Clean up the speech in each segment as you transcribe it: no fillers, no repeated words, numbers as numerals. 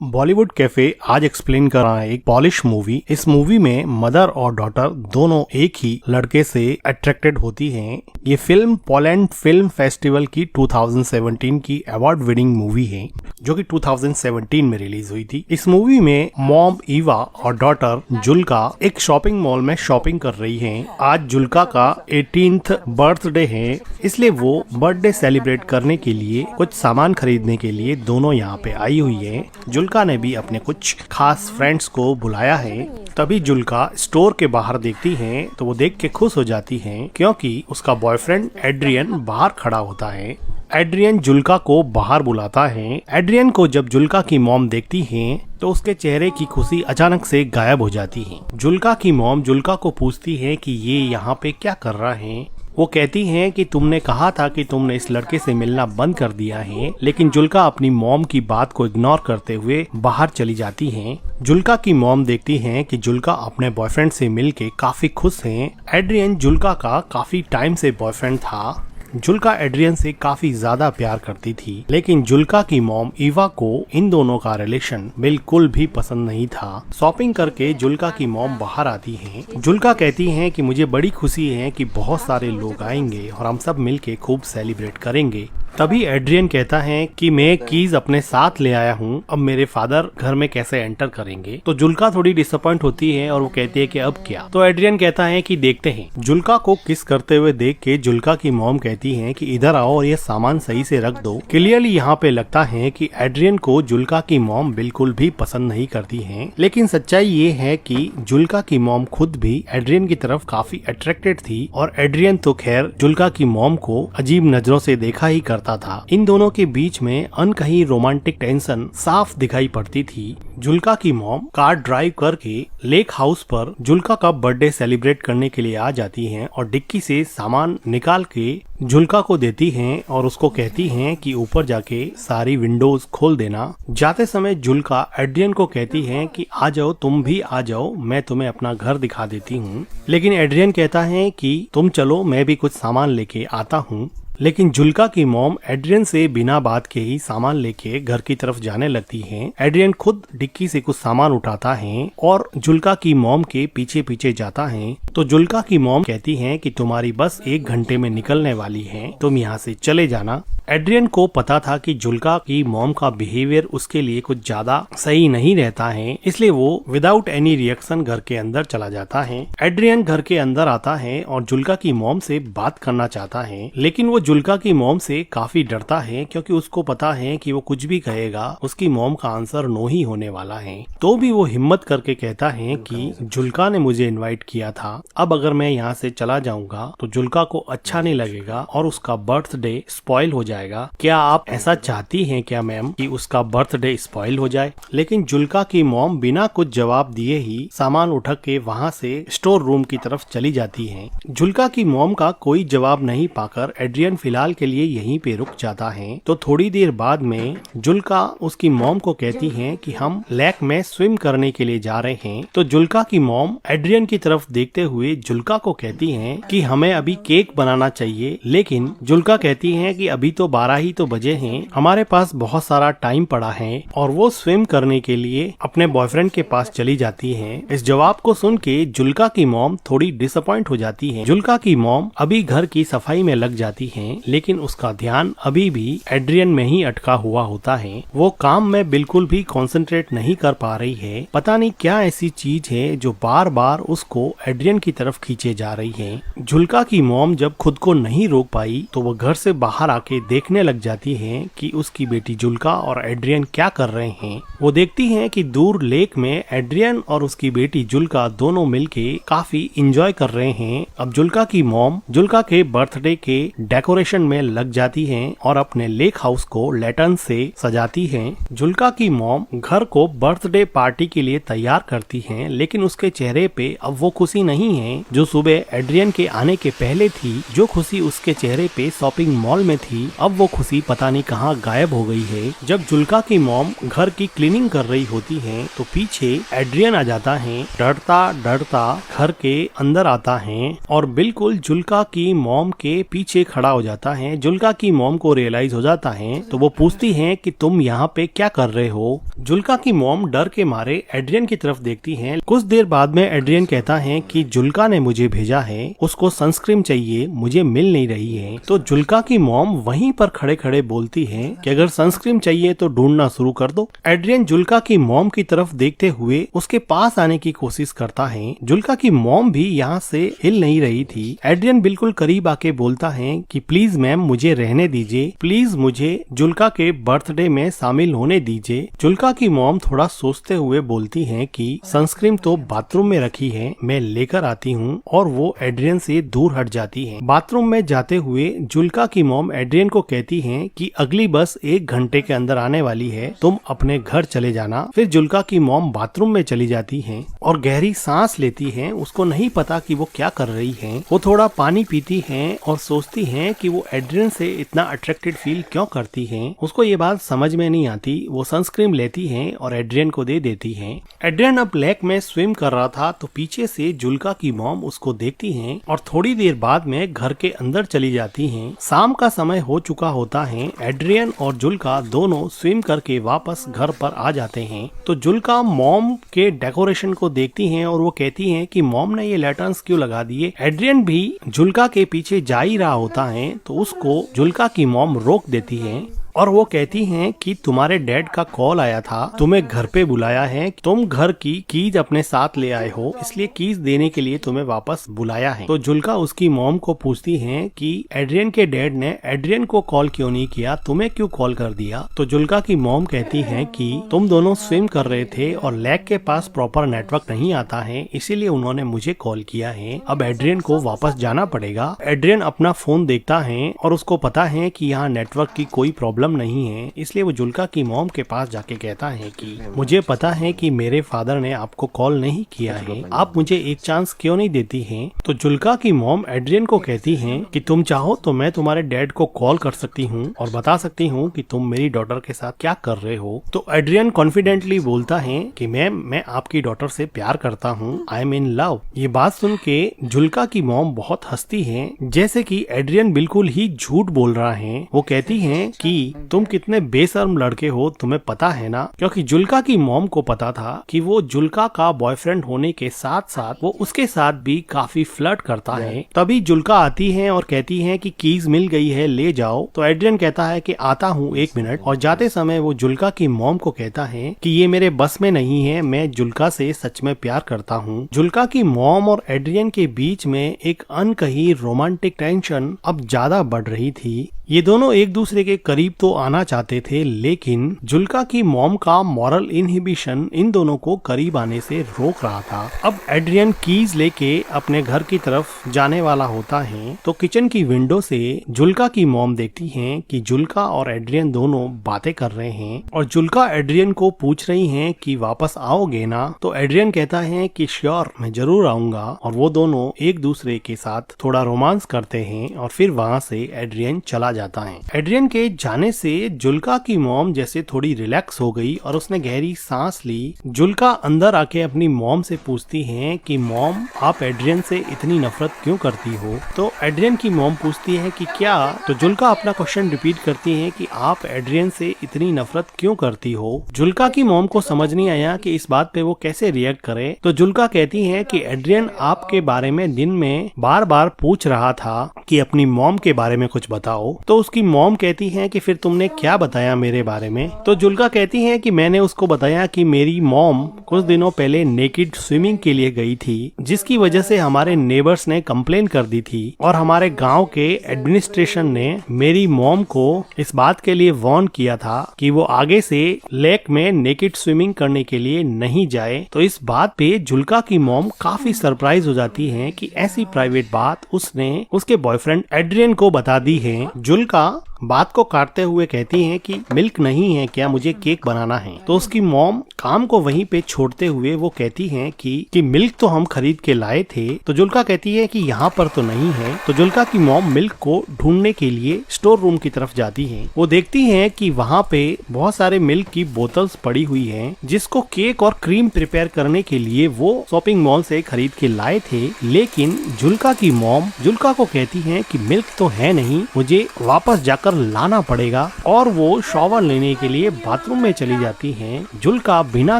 Bollywood cafe आज explain कर रहा है एक पॉलिश मूवी। इस मूवी में मदर और डॉटर दोनों एक ही लड़के से अट्रैक्टेड होती हैं। ये फिल्म पोलैंड फिल्म फेस्टिवल की 2017 की अवार्ड विनिंग मूवी है जो कि 2017 में रिलीज हुई थी। इस मूवी में मॉम ईवा और डॉटर जुल्का एक शॉपिंग मॉल में शॉपिंग कर रही हैं। आज जुल्का का 18th बर्थडे है, इसलिए वो बर्थडे सेलिब्रेट करने के लिए कुछ सामान खरीदने के लिए दोनों यहाँ पे आई हुई है। जुल्का ने भी अपने कुछ खास फ्रेंड्स को बुलाया है। तभी जुल्का स्टोर के बाहर देखती है तो वो देख के खुश हो जाती है क्योंकि उसका बॉयफ्रेंड एड्रियन बाहर खड़ा होता है। एड्रियन जुल्का को बाहर बुलाता है। एड्रियन को जब जुल्का की मॉम देखती है तो उसके चेहरे की खुशी अचानक से गायब हो जाती है। जुल्का की मॉम जुल्का को पूछती है कि ये यहाँ पे क्या कर रहा है। वो कहती हैं कि तुमने कहा था कि तुमने इस लड़के से मिलना बंद कर दिया है, लेकिन जुल्का अपनी मॉम की बात को इग्नोर करते हुए बाहर चली जाती हैं। जुल्का की मॉम देखती हैं कि जुल्का अपने बॉयफ्रेंड से मिलके काफी खुश हैं। एड्रियन जुल्का का काफी टाइम से बॉयफ्रेंड था। जुल्का एड्रियन से काफी ज्यादा प्यार करती थी, लेकिन जुल्का की मॉम ईवा को इन दोनों का रिलेशन बिल्कुल भी पसंद नहीं था। शॉपिंग करके जुल्का की मॉम बाहर आती हैं। जुल्का कहती हैं कि मुझे बड़ी खुशी है कि बहुत सारे लोग आएंगे और हम सब मिलके खूब सेलिब्रेट करेंगे। तभी एड्रियन कहता है कि मैं कीज अपने साथ ले आया हूँ, अब मेरे फादर घर में कैसे एंटर करेंगे। तो जुल्का थोड़ी डिसअपॉइंट होती है और वो कहती है कि अब क्या। तो एड्रियन कहता है कि देखते हैं। जुल्का को किस करते हुए देख के जुल्का की मॉम कहती है कि इधर आओ और ये सामान सही से रख दो। क्लियरली यहाँ पे लगता है कि एड्रियन को जुल्का की मॉम बिल्कुल भी पसंद नहीं करती है, लेकिन सच्चाई ये है कि जुल्का की मॉम खुद भी एड्रियन की तरफ काफी अट्रैक्टेड थी और एड्रियन तो खैर जुल्का की मॉम को अजीब नजरों से देखा ही करता था। इन दोनों के बीच में अनकही रोमांटिक टेंशन साफ दिखाई पड़ती थी। जुल्का की मॉम कार ड्राइव करके लेक हाउस पर जुल्का का बर्थडे सेलिब्रेट करने के लिए आ जाती हैं और डिक्की से सामान निकाल के जुल्का को देती हैं और उसको कहती हैं कि ऊपर जाके सारी विंडोज खोल देना। जाते समय जुल्का एड्रियन को कहती है कि आ जाओ, तुम भी आ जाओ, मैं तुम्हें अपना घर दिखा देती हूँ। लेकिन एड्रियन कहता है कि तुम चलो, मैं भी कुछ सामान लेके आता हूँ। लेकिन जुल्का की मॉम एड्रियन से बिना बात के ही सामान लेके घर की तरफ जाने लगती हैं। एड्रियन खुद डिक्की से कुछ सामान उठाता है और जुल्का की मॉम के पीछे पीछे जाता है। तो जुल्का की मॉम कहती है कि तुम्हारी बस 1 घंटे में निकलने वाली है, तुम यहाँ से चले जाना। एड्रियन को पता था कि जुल्का की मॉम का बिहेवियर उसके लिए कुछ ज्यादा सही नहीं रहता है, इसलिए वो विदाउट एनी रिएक्शन घर के अंदर चला जाता है। एड्रियन घर के अंदर आता है और जुल्का की मॉम से बात करना चाहता है, लेकिन वो जुल्का की मॉम से काफी डरता है क्योंकि उसको पता है कि वो कुछ भी कहेगा उसकी मॉम का आंसर नो ही होने वाला है। तो भी वो हिम्मत करके कहता है कि जुल्का ने मुझे इनवाइट किया था, अब अगर मैं यहाँ से चला जाऊंगा तो जुल्का को अच्छा नहीं लगेगा और उसका बर्थडे स्पॉइल हो जाएगा। क्या आप ऐसा चाहती हैं क्या मैम कि उसका बर्थडे स्पॉइल हो जाए? लेकिन जुल्का की मॉम बिना कुछ जवाब दिए ही सामान उठा के वहाँ से स्टोर रूम की तरफ चली जाती हैं। जुल्का की मॉम का कोई जवाब नहीं पाकर एड्रियन फिलहाल के लिए यहीं पे रुक जाता है। तो थोड़ी देर बाद में जुल्का उसकी मॉम को कहती है कि हम लेक में स्विम करने के लिए जा रहे हैं। तो जुल्का की मॉम एड्रियन की तरफ देखते हुए जुल्का को कहती है कि हमें अभी केक बनाना चाहिए, लेकिन जुल्का कहती है कि अभी तो 12 ही तो बजे हैं, हमारे पास बहुत सारा टाइम पड़ा है और वो स्विम करने के लिए अपने बॉयफ्रेंड के पास चली जाती है। इस जवाब को सुन के जुल्का की मॉम थोड़ी डिसअपॉइंट हो जाती है। जुल्का की मॉम अभी घर की सफाई में लग जाती है, लेकिन उसका ध्यान अभी भी एड्रियन में ही अटका हुआ होता है। वो काम में बिल्कुल भी कंसंट्रेट नहीं कर पा रही है। पता नहीं क्या ऐसी चीज है जो बार बार उसको एड्रियन की तरफ खींचे जा रही है। जुल्का की मॉम जब खुद को नहीं रोक पाई तो वो घर से बाहर आके देखने लग जाती है कि उसकी बेटी जुल्का और एड्रियन क्या कर रहे हैं। वो देखती है कि दूर लेक में एड्रियन और उसकी बेटी जुल्का दोनों मिलके काफी एंजॉय कर रहे हैं। अब जुल्का की मॉम जुल्का के बर्थडे के डेकोरेशन में लग जाती हैं और अपने लेक हाउस को लैटर्न से सजाती हैं। जुल्का की मॉम घर को बर्थडे पार्टी के लिए तैयार करती हैं, लेकिन उसके चेहरे पे अब वो खुशी नहीं है जो सुबह एड्रियन के आने के पहले थी। जो खुशी उसके चेहरे पे शॉपिंग मॉल में थी, अब वो खुशी पता नहीं कहाँ गायब हो गई है। जब जुल्का की मॉम घर की क्लीनिंग कर रही होती है तो पीछे एड्रियन आ जाता है। डरता डरता घर के अंदर आता है और बिल्कुल जुल्का की मॉम के पीछे खड़ा हो हो जाता है। जुल्का की मॉम को रियलाइज हो जाता है तो वो पूछती है कि तुम यहाँ पे क्या कर रहे हो। जुल्का की मॉम डर के मारे एड्रियन की तरफ देखती है। कुछ देर बाद में एड्रियन कहता है कि जुल्का ने मुझे भेजा है, उसको सनस्क्रीन चाहिए, मुझे मिल नहीं रही है। तो जुल्का की मॉम वहीं पर खड़े खड़े बोलती है कि अगर सनस्क्रीन चाहिए तो ढूंढना शुरू कर दो। एड्रियन जुल्का की मॉम की तरफ देखते हुए उसके पास आने की कोशिश करता है। जुल्का की मॉम भी यहाँ से हिल नहीं रही थी। एड्रियन बिल्कुल करीब आके बोलता है कि प्लीज मैम मुझे रहने दीजिए, प्लीज मुझे जुल्का के बर्थडे में शामिल होने दीजिए। जुल्का की मॉम थोड़ा सोचते हुए बोलती है कि सनस्क्रीन तो बाथरूम में रखी है, मैं लेकर आती हूँ, और वो एड्रियन से दूर हट जाती है। बाथरूम में जाते हुए जुल्का की मॉम एड्रियन को कहती है कि अगली बस 1 घंटे के अंदर आने वाली है, तुम अपने घर चले जाना। फिर जुल्का की मॉम बाथरूम में चली जाती है और गहरी सांस लेती है। उसको नहीं पता कि वो क्या कर रही है। वो थोड़ा पानी पीती है और सोचती है कि वो एड्रियन से इतना अट्रैक्टेड फील क्यों करती है। उसको ये बात समझ में नहीं आती। वो सनस्क्रीन लेती है और एड्रियन को दे देती है। एड्रियन अब लेक में स्विम कर रहा था तो पीछे से जुल्का की मॉम उसको देखती है और थोड़ी देर बाद में घर के अंदर चली जाती है। शाम का समय हो चुका होता है। एड्रियन और जुल्का दोनों स्विम करके वापस घर पर आ जाते हैं। तो जुल्का मॉम के डेकोरेशन को देखती है और वो कहती है कि मॉम ने ये लैटर्न्स क्यों लगा दिए। एड्रियन भी जुल्का के पीछे जा ही रहा होता है तो उसको जुल्का की मॉम रोक देती है और वो कहती हैं कि तुम्हारे डैड का कॉल आया था, तुम्हें घर पे बुलाया है, तुम घर की कीज अपने साथ ले आए हो, इसलिए कीज देने के लिए तुम्हें वापस बुलाया है। तो जुल्का उसकी मॉम को पूछती है कि एड्रियन के डैड ने एड्रियन को कॉल क्यों नहीं किया, तुम्हें क्यों कॉल कर दिया। तो जुल्का की मॉम कहती है कि तुम दोनों स्विम कर रहे थे और लेक के पास प्रॉपर नेटवर्क नहीं आता है, इसीलिए उन्होंने मुझे कॉल किया है। अब एड्रियन को वापस जाना पड़ेगा। एड्रियन अपना फोन देखता है और उसको पता है कि यहाँ नेटवर्क की कोई प्रॉब्लम नहीं है, इसलिए वो जुल्का की मॉम के पास जाके कहता है कि मुझे पता है कि मेरे फादर ने आपको कॉल नहीं किया है, आप मुझे एक चांस क्यों नहीं देती हैं। तो जुल्का की मॉम एड्रियन को कहती है कि तुम चाहो तो मैं तुम्हारे डैड को कॉल कर सकती हूँ और बता सकती हूँ कि तुम मेरी डॉटर के साथ क्या कर रहे हो। तो एड्रियन कॉन्फिडेंटली बोलता है कि मैम मैं आपकी डॉटर से प्यार करता हूँ, आई एम इन लव। ये बात सुन के जुल्का की मॉम बहुत हंसती है, जैसे कि एड्रियन बिल्कुल ही झूठ बोल रहा है। वो कहती है कि तुम कितने बेशर्म लड़के हो, तुम्हें पता है ना। क्योंकि जुल्का की मॉम को पता था कि वो जुल्का का बॉयफ्रेंड होने के साथ साथ वो उसके साथ भी काफी फ्लर्ट करता है। तभी जुल्का आती है और कहती है कि कीज मिल गई है, ले जाओ। तो एड्रियन कहता है कि आता हूँ 1 मिनट, और जाते समय वो जुल्का की मॉम को कहता है कि ये मेरे बस में नहीं है, मैं जुल्का से सच में प्यार करता हूँ। जुल्का की मॉम और एड्रियन के बीच में एक अनकही रोमांटिक टेंशन अब ज्यादा बढ़ रही थी। ये दोनों एक दूसरे के करीब तो आना चाहते थे, लेकिन जुल्का की मॉम का मॉरल इनहिबिशन इन दोनों को करीब आने से रोक रहा था। अब एड्रियन कीज लेके अपने घर की तरफ जाने वाला होता है तो किचन की विंडो से जुल्का की मॉम देखती हैं कि जुल्का और एड्रियन दोनों बातें कर रहे हैं और जुल्का एड्रियन को पूछ रही हैं कि वापस आओगे ना। तो एड्रियन कहता है कि श्योर, मैं जरूर आऊंगा, और वो दोनों एक दूसरे के साथ थोड़ा रोमांस करते हैं और फिर वहाँ से एड्रियन चला जाता है। एड्रियन के जाने से जुल्का की मॉम जैसे थोड़ी रिलैक्स हो गई और उसने गहरी सांस ली। जुल्का अंदर आके अपनी मॉम से पूछती है कि मॉम आप एड्रियन से इतनी नफरत क्यों करती हो। तो एड्रियन की मॉम पूछती है कि क्या। तो जुल्का अपना क्वेश्चन रिपीट करती है कि आप एड्रियन से इतनी नफरत क्यों करती हो। जुल्का की मॉम को समझ नहीं आया कि इस बात पे वो कैसे रिएक्ट करे। तो जुल्का कहती है कि एड्रियन आपके बारे में दिन में बार बार पूछ रहा था कि अपनी मॉम के बारे में कुछ बताओ। तो उसकी मॉम कहती है कि फिर तुमने क्या बताया मेरे बारे में। तो जुल्का कहती है कि मैंने उसको बताया कि मेरी मॉम कुछ दिनों पहले नेकेड स्विमिंग के लिए गई थी, जिसकी वजह से हमारे नेबर्स ने कंप्लेन कर दी थी और हमारे गांव के एडमिनिस्ट्रेशन ने मेरी मॉम को इस बात के लिए वार्न किया था कि वो आगे से लेक में नेकेड स्विमिंग करने के लिए नहीं जाए। तो इस बात पे जुल्का की मॉम काफी सरप्राइज हो जाती है कि ऐसी प्राइवेट बात उसने उसके बॉयफ्रेंड एड्रियन को बता दी है। जुल्का बात को काटते हुए कहती हैं कि मिल्क नहीं है क्या, मुझे केक बनाना है। तो उसकी मॉम काम को वहीं पे छोड़ते हुए वो कहती हैं कि मिल्क तो हम खरीद के लाए थे। तो जुल्का कहती है कि यहाँ पर तो नहीं है। तो जुल्का की मॉम मिल्क को ढूंढने के लिए स्टोर रूम की तरफ जाती है। वो देखती है कि वहाँ पे बहुत सारे मिल्क की बोतल्स पड़ी हुई हैं, जिसको केक और क्रीम प्रिपेयर करने के लिए वो शॉपिंग मॉल से खरीद के लाए थे। लेकिन जुल्का की मॉम जुल्का को कहती है कि मिल्क तो है नहीं, मुझे वापस जाकर लाना पड़ेगा, और वो शॉवर लेने के लिए बाथरूम में चली जाती हैं। जुल्का बिना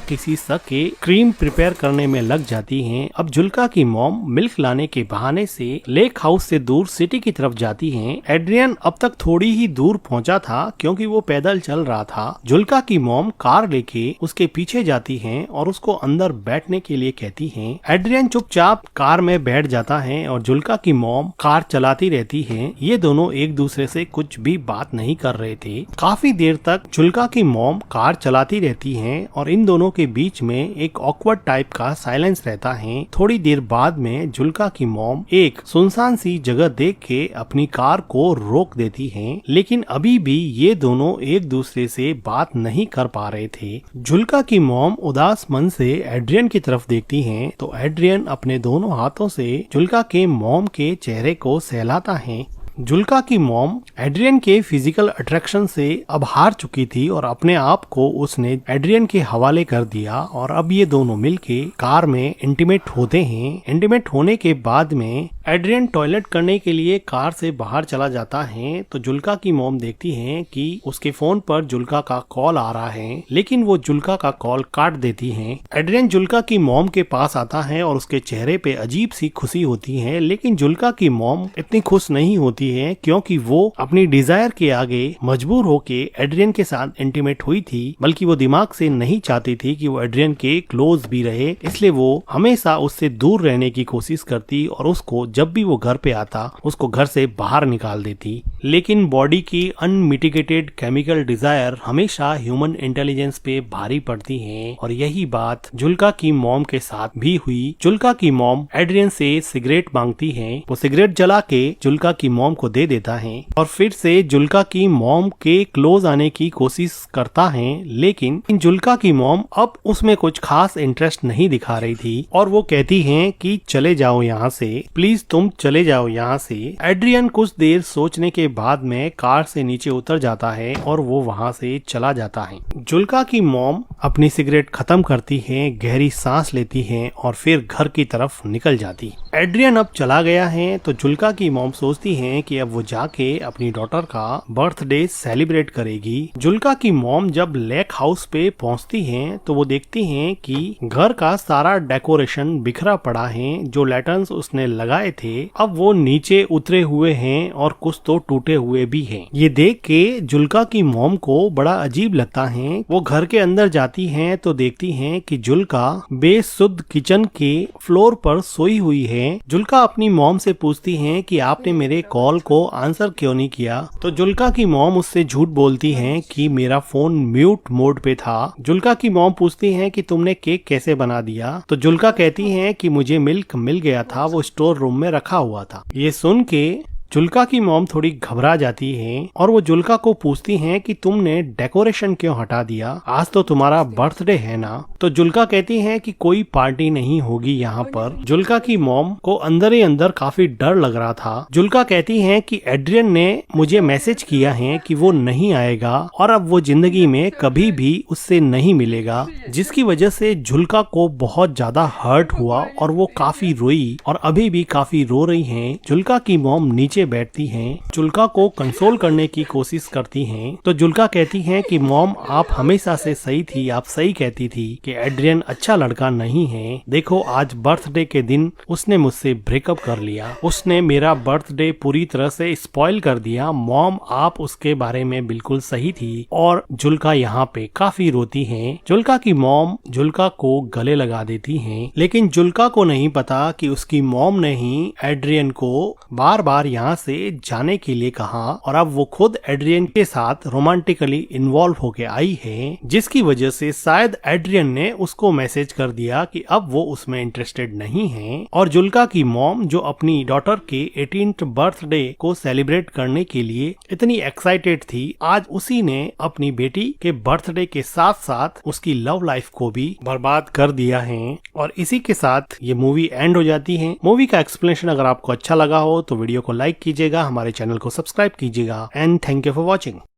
किसी शक के क्रीम प्रिपेयर करने में लग जाती हैं। अब जुल्का की मॉम मिल्क लाने के बहाने से लेक हाउस से दूर सिटी की तरफ जाती हैं। एड्रियन अब तक थोड़ी ही दूर पहुंचा था क्योंकि वो पैदल चल रहा था। जुल्का की मॉम कार लेके उसके पीछे जाती हैं और उसको अंदर बैठने के लिए कहती हैं। एड्रियन चुपचाप कार में बैठ जाता है और जुल्का की मॉम कार चलाती रहती है। ये दोनों एक दूसरे से कुछ भी बात नहीं कर रहे थे। काफी देर तक जुल्का की मॉम कार चलाती रहती हैं और इन दोनों के बीच में एक ऑकवर्ड टाइप का साइलेंस रहता है। थोड़ी देर बाद में जुल्का की मॉम एक सुनसान सी जगह देख के अपनी कार को रोक देती हैं, लेकिन अभी भी ये दोनों एक दूसरे से बात नहीं कर पा रहे थे। जुल्का की मॉम उदास मन से एड्रियन की तरफ देखती हैं, तो एड्रियन अपने दोनों हाथों से जुल्का के मॉम के चेहरे को सहलाता है। जुल्का की मॉम एड्रियन के फिजिकल अट्रैक्शन से अब हार चुकी थी और अपने आप को उसने एड्रियन के हवाले कर दिया, और अब ये दोनों मिलके कार में इंटीमेट होते हैं। इंटीमेट होने के बाद में एड्रियन टॉयलेट करने के लिए कार से बाहर चला जाता है। तो जुल्का की मॉम देखती है कि उसके फोन पर जुल्का का कॉल आ रहा है, लेकिन वो जुल्का का कॉल काट देती है। एड्रियन जुल्का की मॉम के पास आता है और उसके चेहरे पे अजीब सी खुशी होती है, लेकिन जुल्का की मॉम इतनी खुश नहीं होती है क्योंकि वो अपनी डिजायर के आगे मजबूर होके एड्रियन के साथ इंटीमेट हुई थी, बल्कि वो दिमाग से नहीं चाहती थी कि वो एड्रियन के क्लोज भी रहे, इसलिए वो हमेशा उससे दूर रहने की कोशिश करती और उसको जब भी वो घर पे आता उसको घर से बाहर निकाल देती। लेकिन बॉडी की अनमिटिगेटेड केमिकल डिजायर हमेशा ह्यूमन इंटेलिजेंस पे भारी पड़ती है, और यही बात जुल्का की मॉम के साथ भी हुई। जुल्का की मॉम एड्रियन से सिगरेट मांगती है, वो सिगरेट जला के जुल्का की मॉम को दे देता है और फिर से जुल्का की मॉम के क्लोज आने की कोशिश करता है, लेकिन जुल्का की मॉम अब उसमें कुछ खास इंटरेस्ट नहीं दिखा रही थी और वो कहती हैं कि चले जाओ यहाँ से, प्लीज तुम चले जाओ यहाँ से। एड्रियन कुछ देर सोचने के बाद में कार से नीचे उतर जाता है और वो वहाँ से चला जाता है। जुल्का की मॉम अपनी सिगरेट खत्म करती है, गहरी सांस लेती है और फिर घर की तरफ निकल जाती। एड्रियन अब चला गया है तो जुल्का की मॉम सोचती है कि अब वो जाके अपनी डॉटर का बर्थडे सेलिब्रेट करेगी। जुल्का की मॉम जब लेक हाउस पे पहुंचती हैं तो वो देखती हैं कि घर का सारा डेकोरेशन बिखरा पड़ा है। जो लैटर्न्स उसने लगाए थे अब वो नीचे उतरे हुए हैं और कुछ तो टूटे हुए भी हैं। ये देख के जुल्का की मॉम को बड़ा अजीब लगता है। वो घर के अंदर जाती हैं तो देखती हैं कि जुल्का बेसुध किचन के फ्लोर पर सोई हुई है। जुल्का अपनी मॉम से पूछती है कि आपने मेरे कॉल को आंसर क्यों नहीं किया। तो जुल्का की मॉम उससे झूठ बोलती है कि मेरा फोन म्यूट मोड पे था। जुल्का की मॉम पूछती है कि तुमने केक कैसे बना दिया। तो जुल्का कहती है कि मुझे मिल्क मिल गया था, वो स्टोर रूम में रखा हुआ था। ये सुन के जुल्का की मॉम थोड़ी घबरा जाती है और वो जुल्का को पूछती हैं कि तुमने डेकोरेशन क्यों हटा दिया, आज तो तुम्हारा बर्थडे है ना। तो जुल्का कहती है कि कोई पार्टी नहीं होगी यहाँ पर। जुल्का की मॉम को अंदर ही अंदर काफी डर लग रहा था। जुल्का कहती है कि एड्रियन ने मुझे मैसेज किया है कि वो नहीं आएगा और अब वो जिंदगी में कभी भी उससे नहीं मिलेगा, जिसकी वजह से जुल्का को बहुत ज्यादा हर्ट हुआ और वो काफी रोई और अभी भी काफी रो रही है। जुल्का की मॉम नीचे बैठती हैं, जुल्का को कंसोल करने की कोशिश करती हैं। तो जुल्का कहती हैं कि मॉम आप हमेशा से सही थी, आप सही कहती थी कि एड्रियन अच्छा लड़का नहीं है। देखो आज बर्थडे के दिन उसने मुझसे ब्रेकअप कर लिया, उसने मेरा बर्थडे पूरी तरह से स्पॉइल कर दिया। मॉम आप उसके बारे में बिल्कुल सही थी। और जुल्का यहाँ पे काफी रोती है। जुल्का की मॉम जुल्का को गले लगा देती है, लेकिन जुल्का को नहीं पता कि उसकी मॉम ने ही एड्रियन को बार बार यहाँ यहाँ से जाने के लिए कहा और अब वो खुद एड्रियन के साथ रोमांटिकली इन्वॉल्व होके आई है, जिसकी वजह से शायद एड्रियन ने उसको मैसेज कर दिया कि अब वो उसमें इंटरेस्टेड नहीं है। और जुल्का की मॉम जो अपनी डॉटर के 18th बर्थडे को सेलिब्रेट करने के लिए इतनी एक्साइटेड थी, आज उसी ने अपनी बेटी के बर्थडे के साथ साथ उसकी लव लाइफ को भी बर्बाद कर दिया है। और इसी के साथ ये मूवी एंड हो जाती है। मूवी का एक्सप्लेनेशन अगर आपको अच्छा लगा हो तो वीडियो को लाइक कीजिएगा, हमारे चैनल को सब्सक्राइब कीजिएगा and thank you for watching.